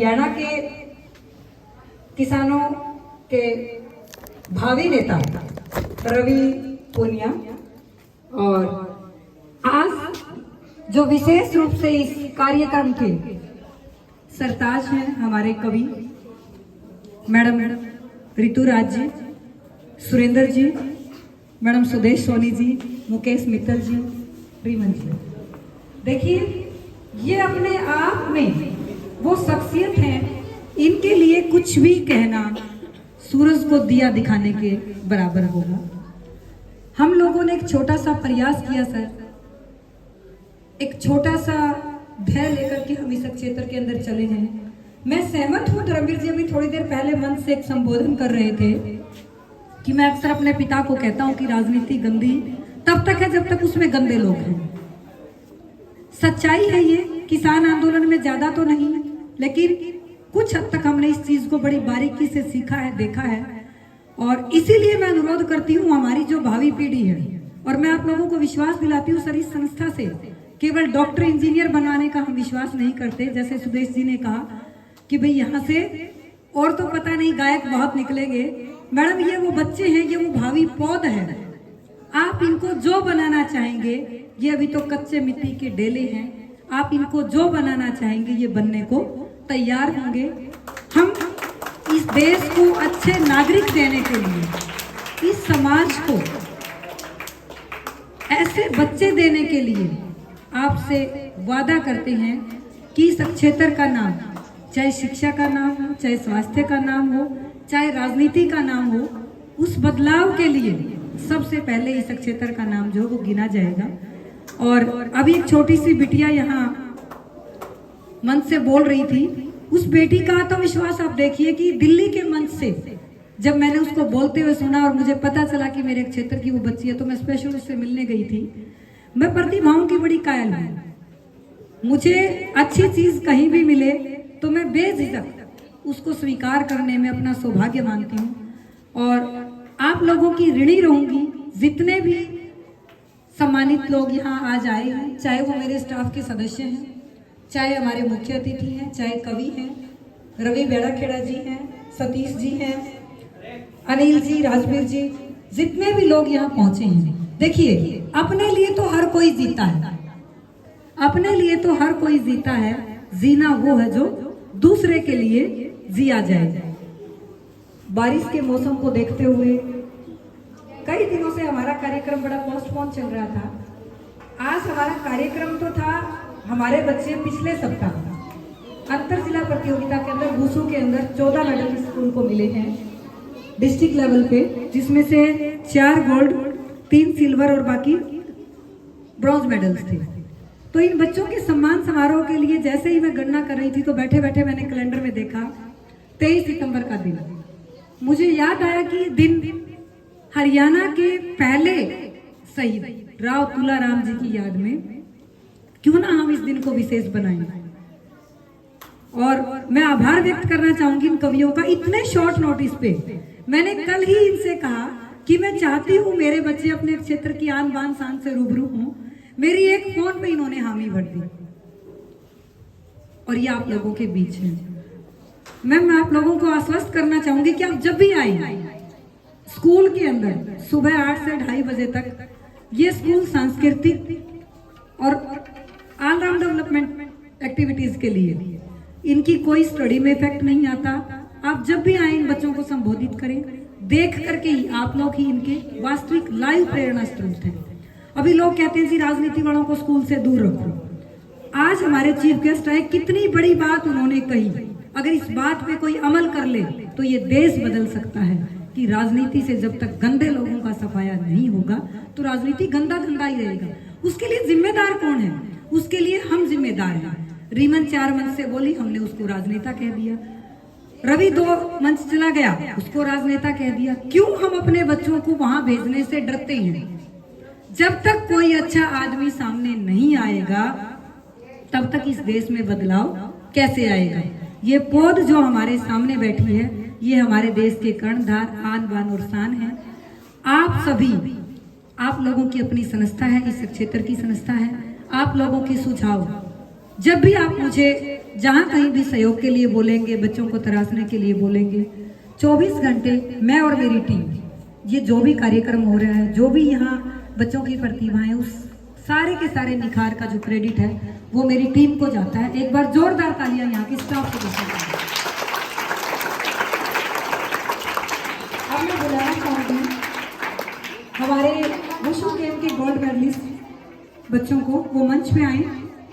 हरियाणा के किसानों के भावी नेता रवि पूनिया, और आज जो विशेष रूप से इस कार्यक्रम के सरताज हैं हमारे कवि मैडम ऋतुराज जी, सुरेंद्र जी, मैडम सुदेश सोनी जी, मुकेश मित्तल जी, रीमन जी। देखिए, ये अपने आप में वो शख्सियत हैं, इनके लिए कुछ भी कहना सूरज को दिया दिखाने के बराबर होगा। हम लोगों ने एक छोटा सा प्रयास किया सर, एक छोटा सा धैर्य लेकर के हम इस क्षेत्र के अंदर चले हैं। मैं सहमत हूँ, धर्मवीर जी अभी थोड़ी देर पहले मंच से एक संबोधन कर रहे थे कि मैं अक्सर अपने पिता को कहता हूँ कि राजनीति गंदी तब तक है जब तक उसमें गंदे लोग हैं। सच्चाई है ये। किसान आंदोलन में ज्यादा तो नहीं, लेकिन कुछ हद तक हमने इस चीज को बड़ी बारीकी से सीखा है, देखा है, और इसीलिए मैं अनुरोध करती हूँ हमारी जो भावी पीढ़ी है, और मैं आप लोगों को विश्वास दिलाती हूँ सर, इस संस्था से केवल डॉक्टर इंजीनियर बनवाने का हम विश्वास नहीं करते। जैसे सुदेश जी ने कहा कि भाई यहाँ से और तो पता नहीं गायक बहुत निकलेंगे। मैडम, ये वो बच्चे हैं, ये वो भावी पौध है। आप इनको जो बनाना चाहेंगे, ये अभी तो कच्चे मिट्टी के डेले हैं, आप इनको जो बनाना चाहेंगे ये बनने को तैयार होंगे। हम इस देश को अच्छे नागरिक देने के लिए, इस समाज को ऐसे बच्चे देने के लिए आपसे वादा करते हैं कि इस क्षेत्र का नाम, चाहे शिक्षा का नाम हो, चाहे स्वास्थ्य का नाम हो, चाहे राजनीति का नाम हो, उस बदलाव के लिए सबसे पहले इस क्षेत्र का नाम जो वो गिना जाएगा। और अभी एक छोटी सी बिटिया यहाँ मंच से बोल रही थी, उस बेटी का आत्मविश्वास आप देखिए कि दिल्ली के मंच से जब मैंने उसको बोलते हुए सुना और मुझे पता चला कि मेरे क्षेत्र की वो बच्ची है, तो मैं स्पेशल उससे मिलने गई थी। मैं प्रतिभाओं की बड़ी कायल हूँ। मुझे अच्छी चीज कहीं भी मिले तो मैं बेझिझक उसको स्वीकार करने में अपना सौभाग्य मानती हूँ, और आप लोगों की ऋणी रहूंगी। जितने भी सम्मानित लोग यहाँ आज आए हैं, चाहे वो मेरे स्टाफ के सदस्य हैं, चाहे हमारे मुख्य अतिथि हैं, चाहे कवि हैं, रवि बेड़ाखेड़ा जी हैं, सतीश जी हैं, अनिल जी, राजवीर जी, जितने भी लोग यहाँ पहुंचे हैं। देखिए, अपने लिए तो हर कोई जीता है, अपने लिए तो हर कोई जीता है। जीना वो है जो दूसरे के लिए जिया जाए। बारिश के मौसम को देखते हुए कई दिनों से हमारा कार्यक्रम बड़ा पोस्टपोन चल रहा था। आज हमारा कार्यक्रम तो था, हमारे बच्चे पिछले सप्ताह अंतर जिला प्रतियोगिता के अंदर वुशु के अंदर 14 मेडल स्कूल को मिले हैं डिस्ट्रिक्ट लेवल पे, जिसमें से 4 गोल्ड, 3 सिल्वर और बाकी ब्रॉन्ज मेडल्स थे। तो इन बच्चों के सम्मान समारोह के लिए जैसे ही मैं गणना कर रही थी तो बैठे बैठे मैंने कैलेंडर में देखा 23 सितंबर का दिन। मुझे याद आया कि दिन हरियाणा के पहले शहीद राव तुलाराम जी की याद में क्यों ना हम इस दिन को विशेष बनाएं। और मैं आभार व्यक्त करना चाहूंगी इन कवियों का, इतने शॉर्ट नोटिस पे। मैंने कल ही इनसे कहा कि मैं चाहती हूँ मेरे बच्चे अपने क्षेत्र की आन बान शान से रूबरू हों। मेरी एक फोन पे इन्होंने हामी भर दी, और ये आप लोगों के बीच है। मैं आप लोगों को आश्वस्त करना चाहूंगी कि आप जब भी आए स्कूल के अंदर सुबह 8 से 2:30 बजे तक, ये स्कूल सांस्कृतिक और ऑलराउंड डेवलपमेंट एक्टिविटीज के लिए, इनकी कोई स्टडी में इफेक्ट नहीं आता। आप जब भी आए इन बच्चों को संबोधित करें, देख करके ही आप लोग ही इनके वास्तविक लाइव प्रेरणा स्रोत हैं। अभी लोग कहते हैं जी राजनीति वालों को स्कूल से दूर रखो। आज हमारे चीफ गेस्ट आए, कितनी बड़ी बात उन्होंने कही। अगर इस बात पे कोई अमल कर ले तो ये देश बदल सकता है कि राजनीति से जब तक गंदे लोगों का सफाया नहीं होगा तो राजनीति गंदा गंदा ही रहेगा। उसके लिए जिम्मेदार कौन है? उसके लिए हम जिम्मेदार हैं। रीमन 4 मंच से बोली, हमने उसको राजनेता कह दिया। रवि 2 मंच चला गया, उसको राजनेता कह दिया। क्यों हम अपने बच्चों को वहां भेजने से डरते हैं? जब तक कोई अच्छा आदमी सामने नहीं आएगा तब तक इस देश में बदलाव कैसे आएगा? ये पौध जो हमारे सामने बैठी है, ये हमारे देश के कर्णधार, आन बान और शान है। आप सभी, आप लोगों की अपनी संस्था है, इस क्षेत्र की संस्था है। आप लोगों के सुझाव जब भी आप मुझे जहाँ कहीं भी सहयोग के लिए बोलेंगे, बच्चों को तराशने के लिए बोलेंगे, 24 घंटे मैं और मेरी टीम, ये जो भी कार्यक्रम हो रहा है, जो भी यहाँ बच्चों की प्रतिभाएं, उस सारे के सारे निखार का जो क्रेडिट है वो मेरी टीम को जाता है। एक बार जोरदार तालियां यहाँ की स्टाफ को देते हैं। अब मैं बुलाना चाहूंगी हमारे विश्व गेम के गोल्ड मेडलिस्ट बच्चों को, वो मंच पे आए।